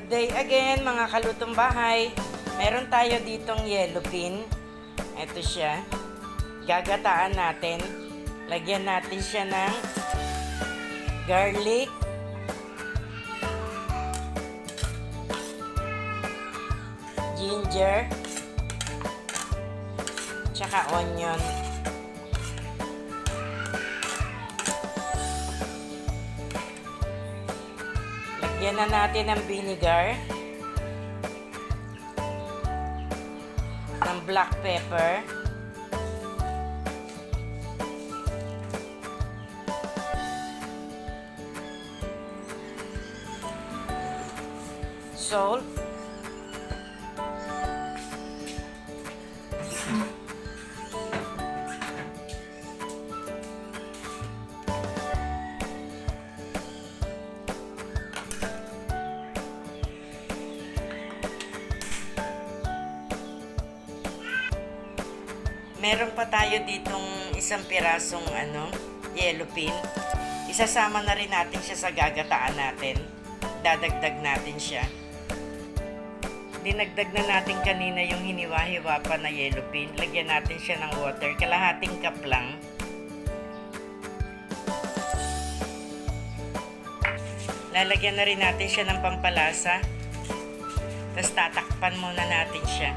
Good day again mga kalutong bahay. Meron tayo ditong yellow pin. Ito siya. Gagataan natin. Lagyan natin siya ng garlic, ginger, tsaka onion. Lagyan na natin ng vinegar, ng black pepper, salt, meron pa tayo ditong isang pirasong yellow pin. Isasama na rin natin siya sa gagataan natin. Dadagdag natin siya. Dinagdag na natin kanina yung hiniwa-hiwa pa na yellow pin. Lagyan natin siya ng water. Kalahating cup lang. Lalagyan na rin natin siya ng pampalasa. Tapos tatakpan muna natin siya.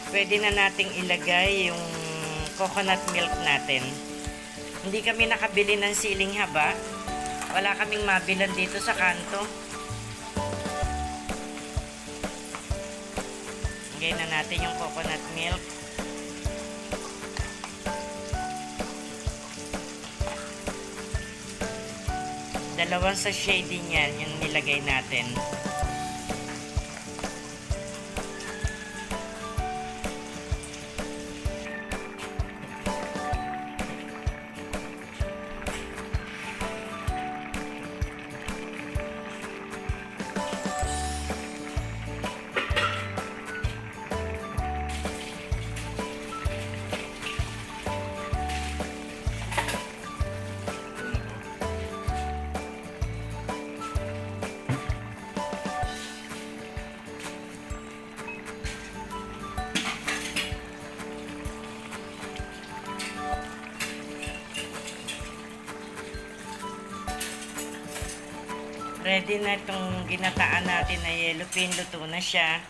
Pwede na nating ilagay yung coconut milk natin. Hindi kami nakabili ng siling haba. Wala kaming mabilan dito sa kanto. Lagay na natin yung coconut milk. Dalawang sachet din yan yung nilagay natin. Ready na itong ginataan natin na yellow pin. Luto na siya.